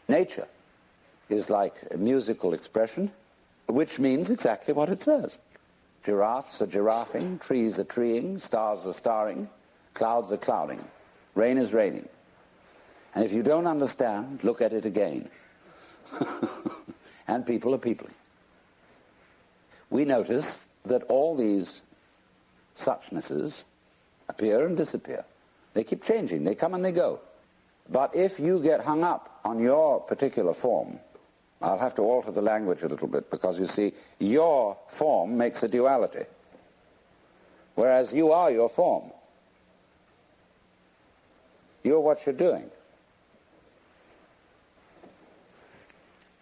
Nature is like a musical expression, which means exactly what it says. Giraffes are giraffing, trees are treeing, stars are starring, clouds are clouding, rain is raining. And if you don't understand, look at it again. And people are peopling. We notice that all these suchnesses appear and disappear. They keep changing, they come and they go. But if you get hung up on your particular form, I'll have to alter the language a little bit, because you see, your form makes a duality, whereas you are your form. You're what you're doing.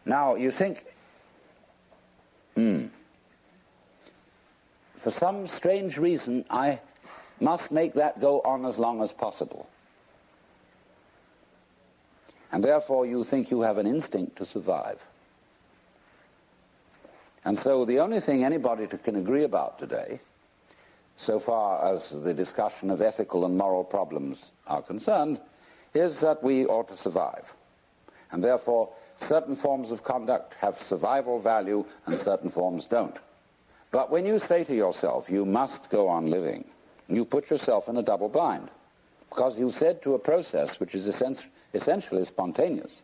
Now, you think, for some strange reason, I must make that go on as long as possible. And therefore you think you have an instinct to survive. And so the only thing anybody can agree about today, so far as the discussion of ethical and moral problems are concerned, is that we ought to survive. And therefore certain forms of conduct have survival value and certain forms don't. But when you say to yourself, you must go on living, you put yourself in a double bind, because you said to a process which is essentially spontaneous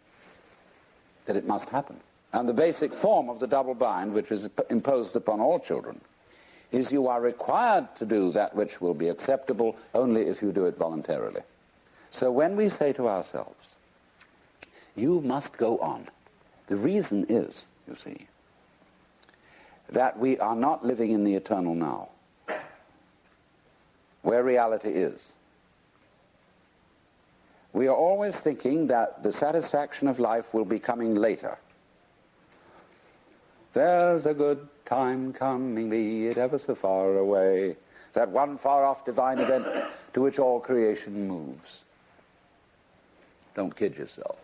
that it must happen. And the basic form of the double bind, which is imposed upon all children, is you are required to do that which will be acceptable only if you do it voluntarily. So when we say to ourselves, you must go on, the reason is, you see, that we are not living in the eternal now, where reality is. We are always thinking that the satisfaction of life will be coming later. There's a good time coming, be it ever so far away, that one far-off divine event to which all creation moves. Don't kid yourself.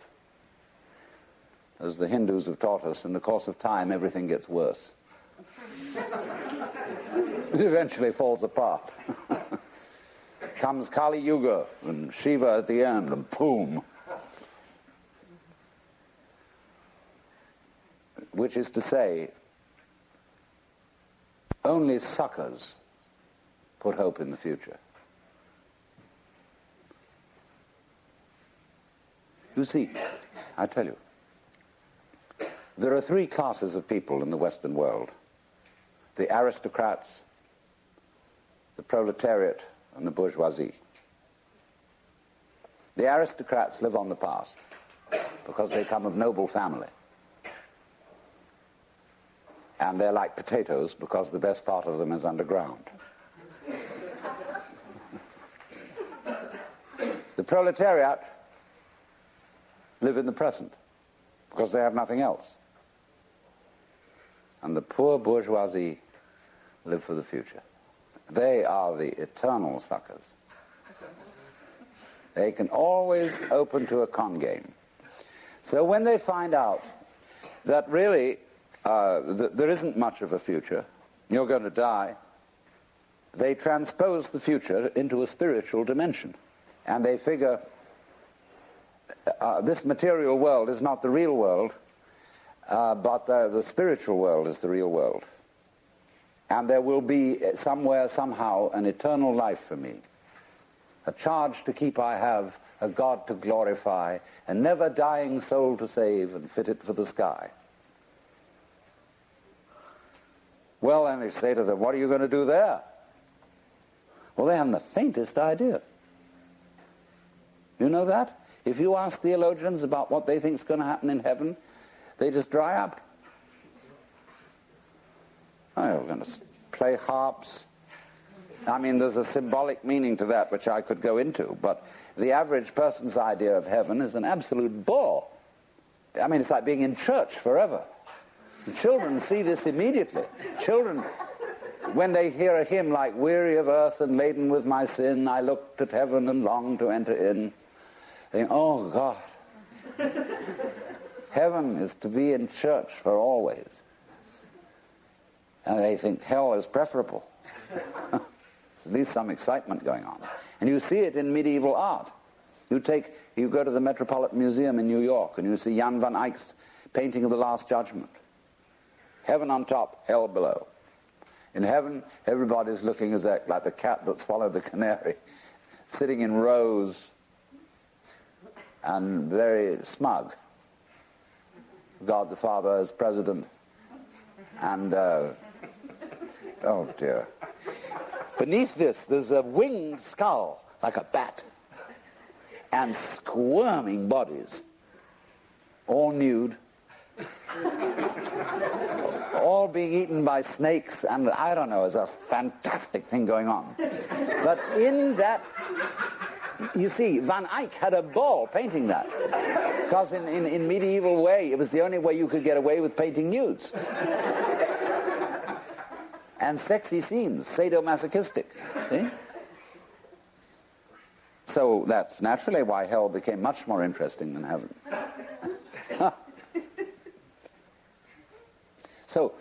As the Hindus have taught us, in the course of time, everything gets worse. It eventually falls apart. Comes Kali Yuga and Shiva at the end, and boom. Which is to say, only suckers put hope in the future. You see, I tell you, there are three classes of people in the Western world: the aristocrats, the proletariat, and the bourgeoisie. The aristocrats live on the past because they come of noble family. And they're like potatoes because the best part of them is underground. The proletariat live in the present because they have nothing else. And the poor bourgeoisie live for the future. They are the eternal suckers. They can always open to a con game. So when they find out that really there isn't much of a future, you're going to die, they transpose the future into a spiritual dimension. And they figure this material world is not the real world, but the spiritual world is the real world. And there will be somewhere, somehow, an eternal life for me. A charge to keep I have, a God to glorify, a never-dying soul to save and fit it for the sky. Well, then they say to them, what are you going to do there? Well, they haven't the faintest idea. You know that? If you ask theologians about what they think is going to happen in heaven, they just dry up. Oh, we're going to play harps. I mean, there's a symbolic meaning to that which I could go into, but the average person's idea of heaven is an absolute bore. I mean, it's like being in church forever. And children see this immediately. Children, when they hear a hymn like, weary of earth and laden with my sin, I looked at heaven and longed to enter in, they think, oh, God. Heaven is to be in church for always. And they think hell is preferable. There's at least some excitement going on. And you see it in medieval art. You go to the Metropolitan Museum in New York and you see Jan van Eyck's painting of the Last Judgment. Heaven on top, hell below. In heaven, everybody's looking like the cat that swallowed the canary, sitting in rows and very smug. God the Father as president, and oh dear. Beneath this, there's a winged skull, like a bat, and squirming bodies, all nude, all being eaten by snakes, and I don't know, there's a fantastic thing going on. But in that, you see, Van Eyck had a ball painting that, because in medieval way, it was the only way you could get away with painting nudes. And sexy scenes, sadomasochistic, see? So that's naturally why hell became much more interesting than heaven. So,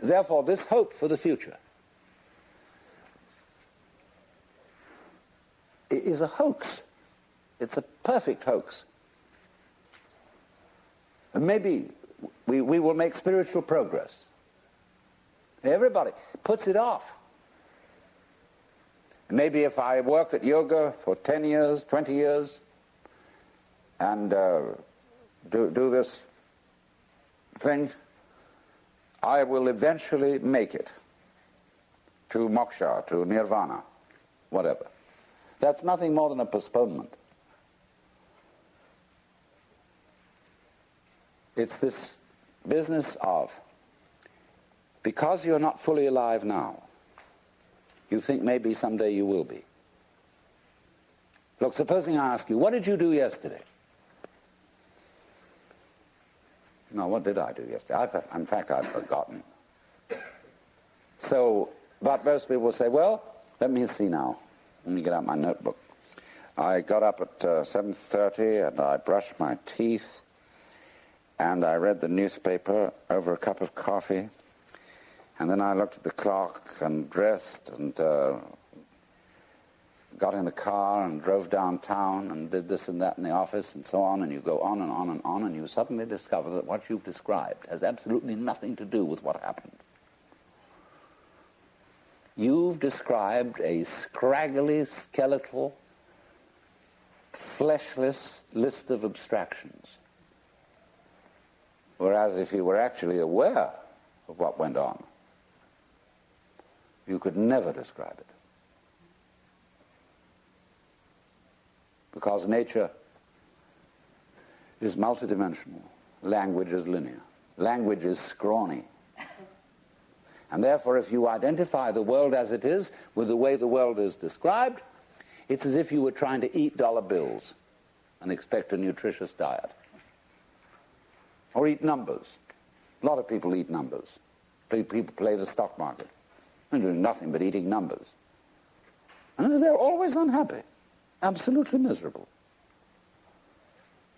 therefore, this hope for the future is a hoax. It's a perfect hoax. And maybe we will make spiritual progress. Everybody puts it off. Maybe if I work at yoga for 10 years, 20 years, and do this thing, I will eventually make it to moksha, to nirvana, whatever. That's nothing more than a postponement. It's this business of, because you're not fully alive now, you think maybe someday you will be. Look, supposing I ask you, what did you do yesterday? No, what did I do yesterday? In fact, I've forgotten. So, but most people will say, well, let me see now. Let me get out my notebook. I got up at 7:30 and I brushed my teeth and I read the newspaper over a cup of coffee. And then I looked at the clock and dressed and got in the car and drove downtown and did this and that in the office and so on, and you go on and on and on, and you suddenly discover that what you've described has absolutely nothing to do with what happened. You've described a scraggly, skeletal, fleshless list of abstractions. Whereas if you were actually aware of what went on, you could never describe it. Because nature is multidimensional. Language is linear. Language is scrawny. And therefore, if you identify the world as it is with the way the world is described, it's as if you were trying to eat dollar bills and expect a nutritious diet. Or eat numbers. A lot of people eat numbers. People play the stock market. They're doing nothing but eating numbers. And they're always unhappy. Absolutely miserable.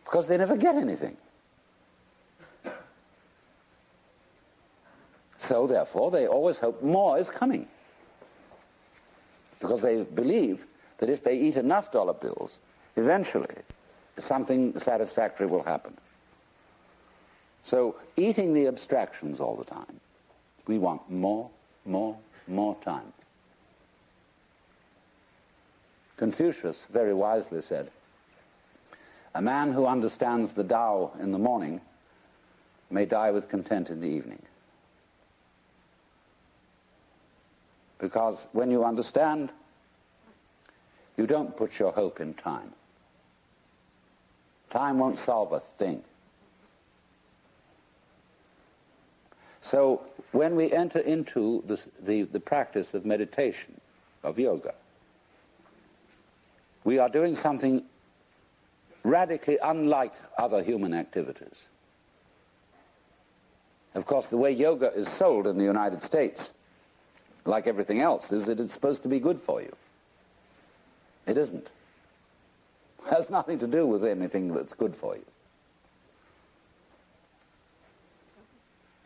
Because they never get anything. So, therefore, they always hope more is coming. Because they believe that if they eat enough dollar bills, eventually something satisfactory will happen. So, eating the abstractions all the time, we want more time. Confucius very wisely said, a man who understands the Tao in the morning may die with content in the evening. Because when you understand, you don't put your hope in time. Time won't solve a thing. So when we enter into the practice of meditation, of yoga, we are doing something radically unlike other human activities. Of course, the way yoga is sold in the United States, like everything else, is that it's supposed to be good for you. It isn't. It has nothing to do with anything that's good for you.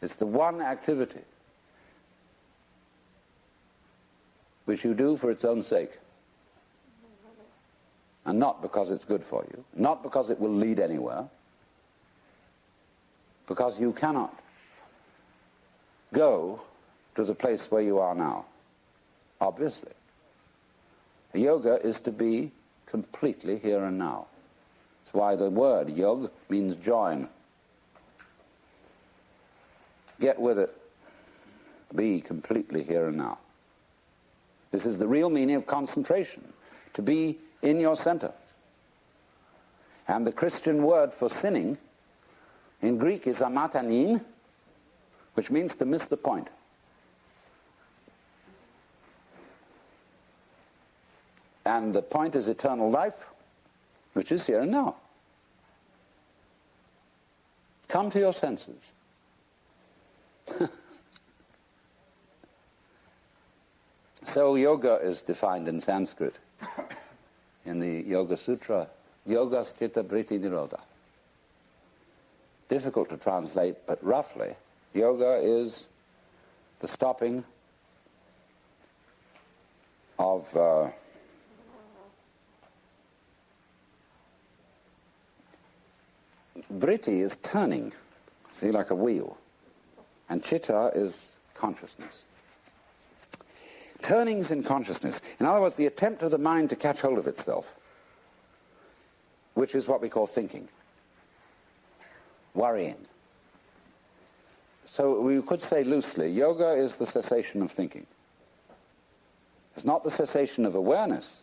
It's the one activity which you do for its own sake. and not because it's good for you, not because it will lead anywhere, because you cannot go to the place where you are now, obviously. Yoga is to be completely here and now. That's why the word yog means join. Get with it. Be completely here and now. This is the real meaning of concentration, to be in your center. And the Christian word for sinning in Greek is amatanin, which means to miss the point. And the point is eternal life, which is here and now. Come to your senses. So yoga is defined in Sanskrit, in the Yoga Sutra, Yoga Sthita Vritti Nirodha. Difficult to translate, but roughly, yoga is the stopping of vritti is turning, see, like a wheel, and chitta is consciousness. Turnings in consciousness. In other words, the attempt of the mind to catch hold of itself, which is what we call thinking, worrying. So we could say loosely, yoga is the cessation of thinking. It's not the cessation of awareness,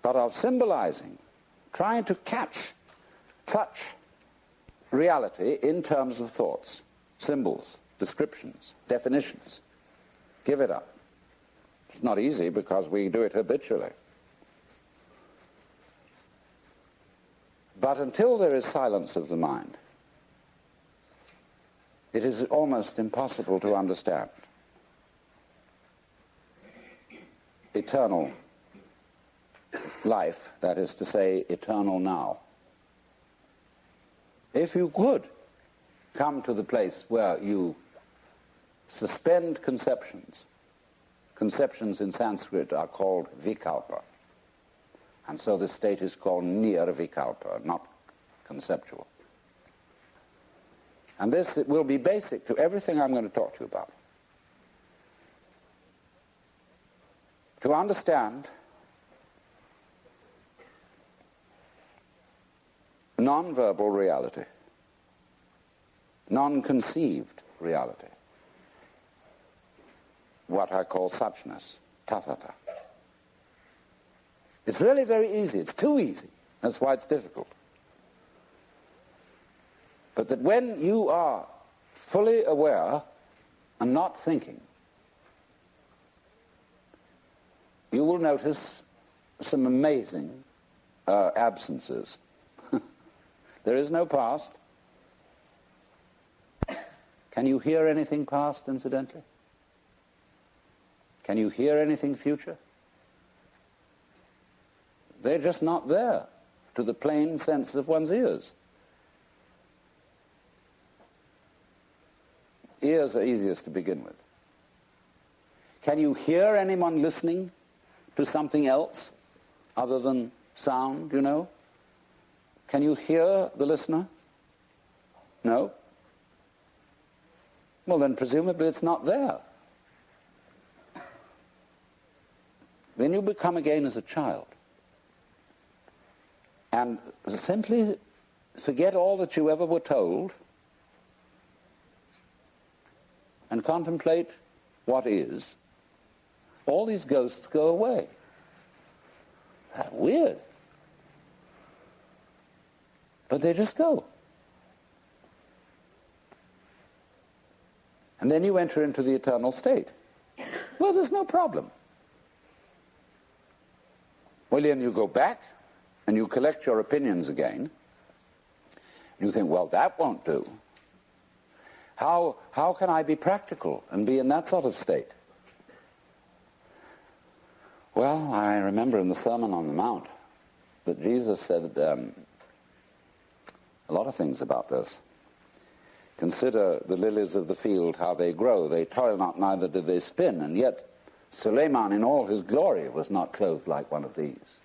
but of symbolizing, trying to touch reality in terms of thoughts, symbols, descriptions, definitions. Give it up. It's not easy because we do it habitually. But until there is silence of the mind, it is almost impossible to understand eternal life, that is to say, eternal now. If you could come to the place where you suspend conceptions. Conceptions in Sanskrit are called vikalpa. And so this state is called nirvikalpa, not conceptual. And this will be basic to everything I'm going to talk to you about. To understand non-verbal reality, non-conceived reality, what I call suchness, tathata. It's really very easy. It's too easy. That's why it's difficult. But that when you are fully aware and not thinking, you will notice some amazing absences. There is no past. Can you hear anything past, incidentally? Can you hear anything future? They're just not there to the plain sense of one's ears. Ears are easiest to begin with. Can you hear anyone listening to something else other than sound, you know? Can you hear the listener? No? Well, then presumably it's not there. Then you become again as a child and simply forget all that you ever were told and contemplate what is. All these ghosts go away. That's weird. But they just go. And then you enter into the eternal state. Well, there's no problem. Well, then you go back and you collect your opinions again. You think, well, that won't do. How can I be practical and be in that sort of state? Well, I remember in the Sermon on the Mount that Jesus said a lot of things about this. Consider the lilies of the field, how they grow. They toil not, neither do they spin. And yet Suleiman in all his glory was not clothed like one of these.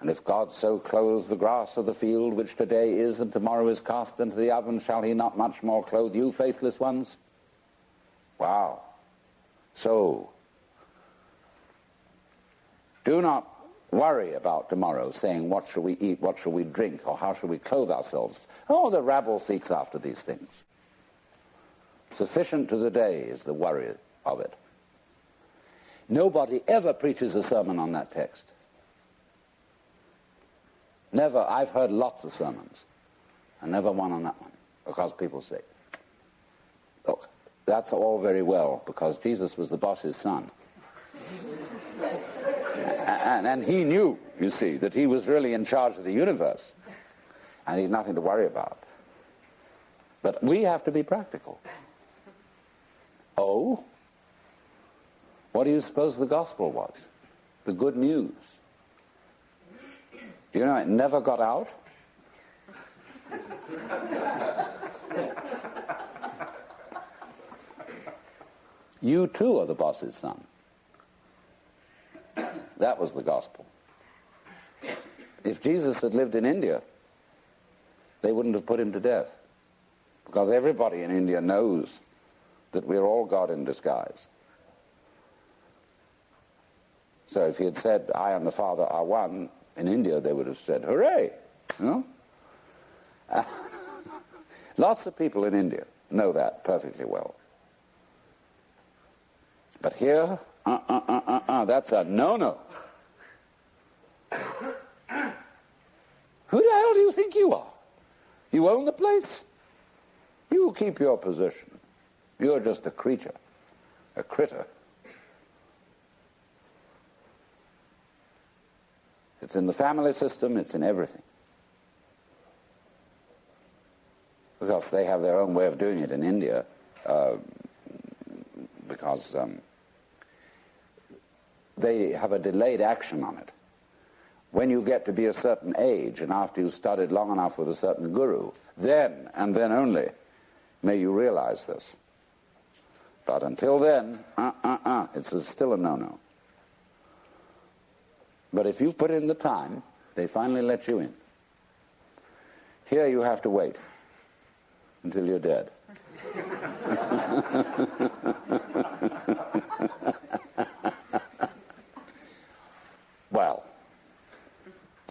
And if God so clothes the grass of the field, which today is and tomorrow is cast into the oven, shall he not much more clothe you, faithless ones? Wow. So, do not worry about tomorrow, saying, what shall we eat, what shall we drink, or how shall we clothe ourselves? Oh, the rabble seeks after these things. Sufficient to the day is the worry of it. Nobody ever preaches a sermon on that text. Never. I've heard lots of sermons, and never one on that one, because people say, look, that's all very well, because Jesus was the boss's son. And he knew, you see, that he was really in charge of the universe, and he'd nothing to worry about. But we have to be practical. Oh? What do you suppose the gospel was? The good news. Do you know it never got out? You too are the boss's son. That was the gospel. If Jesus had lived in India, they wouldn't have put him to death, because everybody in India knows that we're all God in disguise. So if he had said, I and the Father are one, in India they would have said, hooray! You know? Lots of people in India know that perfectly well. But here, that's a no-no. Who the hell do you think you are? You own the place? You keep your position. You're just a creature, a critter. It's in the family system, it's in everything. Because they have their own way of doing it in India, because they have a delayed action on it. When you get to be a certain age, and after you've studied long enough with a certain guru, then, and then only, may you realize this. But until then, it's still a no-no. But if you've put in the time, they finally let you in. Here you have to wait until you're dead. Well,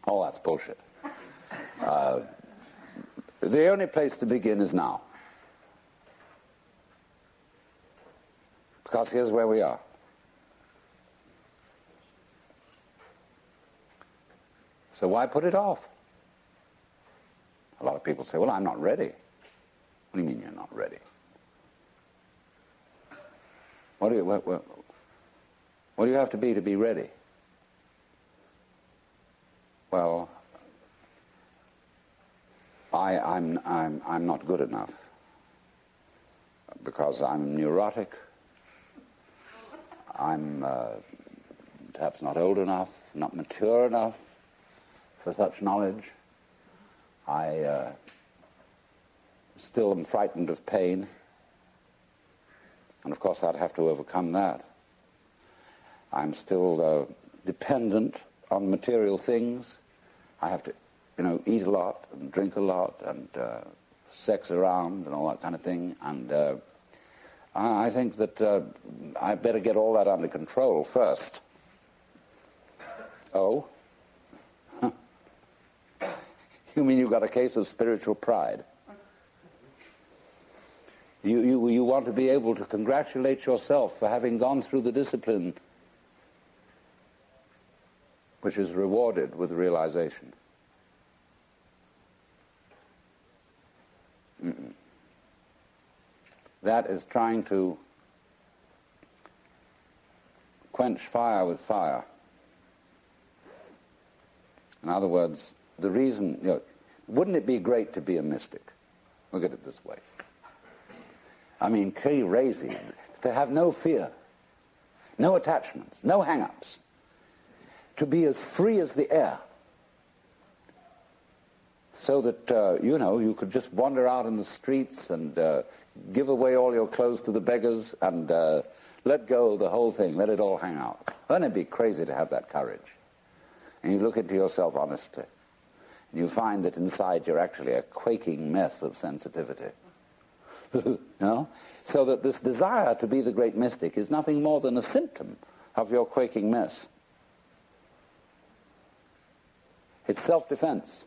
all that's bullshit. The only place to begin is now. Because here's where we are. So why put it off? A lot of people say, well, I'm not ready. What do you mean you're not ready? What do you have to be ready? Well, I'm not good enough, because I'm neurotic. I'm perhaps not old enough, not mature enough for such knowledge. I still am frightened of pain, and of course I'd have to overcome that. I'm still dependent on material things. I have to, eat a lot and drink a lot and sex around and all that kind of thing. And I think that I better get all that under control first. Oh? You mean you've got a case of spiritual pride? You want to be able to congratulate yourself for having gone through the discipline which is rewarded with realization. That is trying to quench fire with fire. In other words, the reason, wouldn't it be great to be a mystic? Look at it this way. I mean, crazy, to have no fear, no attachments, no hang-ups, to be as free as the air, so that, you could just wander out in the streets and give away all your clothes to the beggars and let go of the whole thing, let it all hang out. Wouldn't it be crazy to have that courage? and you look into yourself honestly, and you find that inside you're actually a quaking mess of sensitivity. You know? So that this desire to be the great mystic is nothing more than a symptom of your quaking mess. It's self-defense.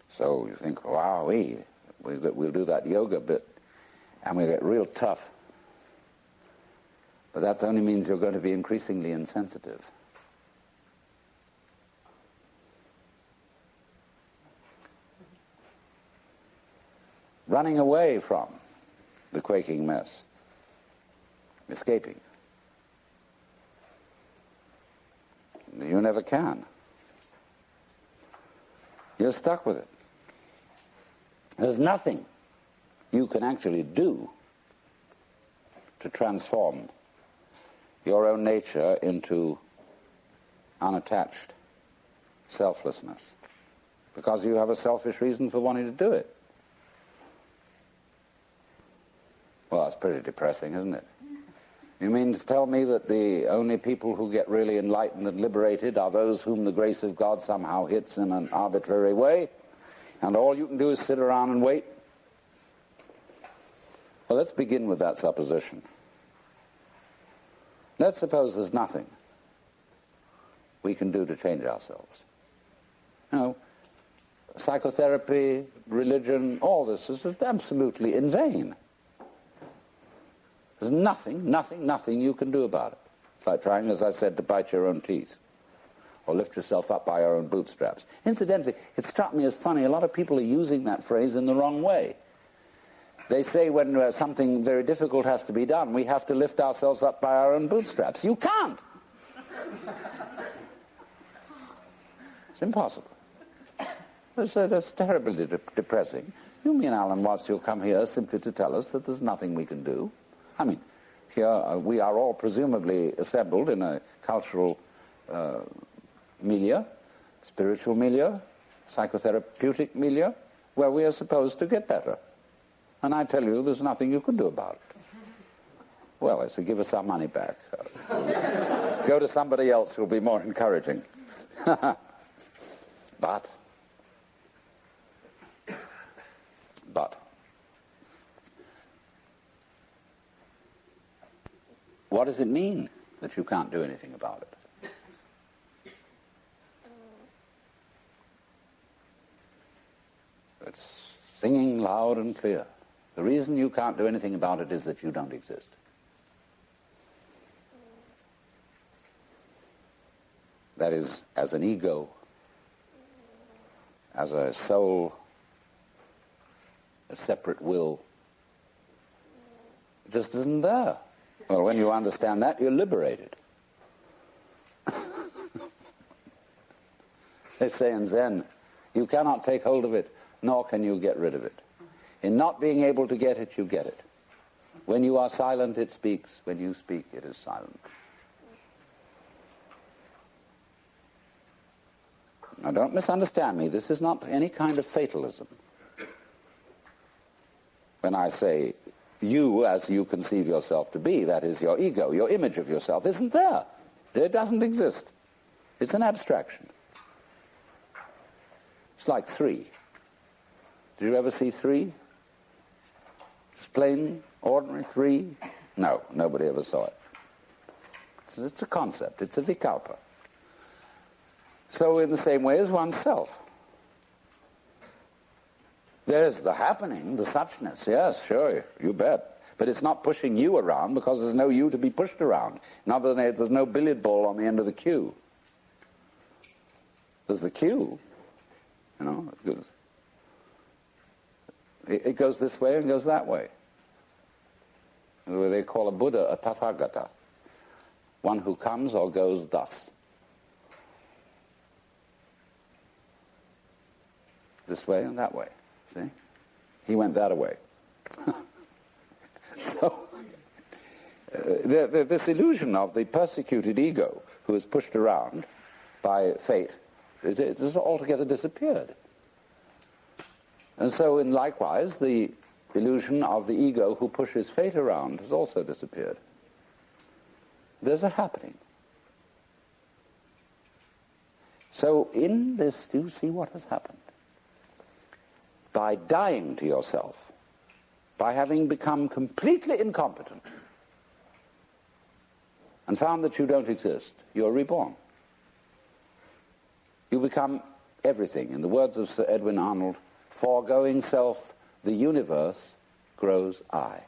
So you think, wow, we'll do that yoga bit, and we'll get real tough. But that only means you're going to be increasingly insensitive. Running away from the quaking mess, escaping. You never can. You're stuck with it. There's nothing you can actually do to transform your own nature into unattached selflessness, because you have a selfish reason for wanting to do it. Well, that's pretty depressing, isn't it? You mean to tell me that the only people who get really enlightened and liberated are those whom the grace of God somehow hits in an arbitrary way, and all you can do is sit around and wait? Well, let's begin with that supposition. Let's suppose there's nothing we can do to change ourselves. You know, psychotherapy, religion, all this is absolutely in vain. There's nothing you can do about it. It's like trying, as I said, to bite your own teeth or lift yourself up by your own bootstraps. Incidentally, it struck me as funny, a lot of people are using that phrase in the wrong way. They say when something very difficult has to be done, we have to lift ourselves up by our own bootstraps. You can't. It's impossible. That's terribly depressing. You mean, Alan Watts, you'll come here simply to tell us that there's nothing we can do? I mean, here we are all presumably assembled in a cultural milieu, spiritual milieu, psychotherapeutic milieu, where we are supposed to get better. And I tell you, there's nothing you can do about it. Well, I say, give us our money back. Go to somebody else who'll be more encouraging. But, what does it mean that you can't do anything about it? It's singing loud and clear. The reason you can't do anything about it is that you don't exist. That is, as an ego, as a soul, a separate will, it just isn't there. Well, when you understand that, you're liberated. They say in Zen, you cannot take hold of it, nor can you get rid of it. In not being able to get it, you get it. When you are silent, it speaks. When you speak, it is silent. Now, don't misunderstand me. This is not any kind of fatalism. When I say you, as you conceive yourself to be, that is your ego, your image of yourself, isn't there. It doesn't exist. It's an abstraction. It's like 3. Did you ever see 3? Just plain, ordinary 3? No, nobody ever saw it. It's a concept. It's a vikalpa. So in the same way as oneself. There's the happening, the suchness, yes, sure, you bet. But it's not pushing you around because there's no you to be pushed around. In other words, there's no billiard ball on the end of the cue. There's the cue, you know, it goes this way and goes that way. They call a Buddha a Tathagata, one who comes or goes thus. This way and that way, see? He went that way. So, this illusion of the persecuted ego who is pushed around by fate, it has altogether disappeared. And so, likewise, the illusion of the ego who pushes fate around has also disappeared. There's a happening. So in this, do you see what has happened? By dying to yourself, by having become completely incompetent and found that you don't exist, you're reborn. You become everything. In the words of Sir Edwin Arnold, foregoing self, the universe grows I.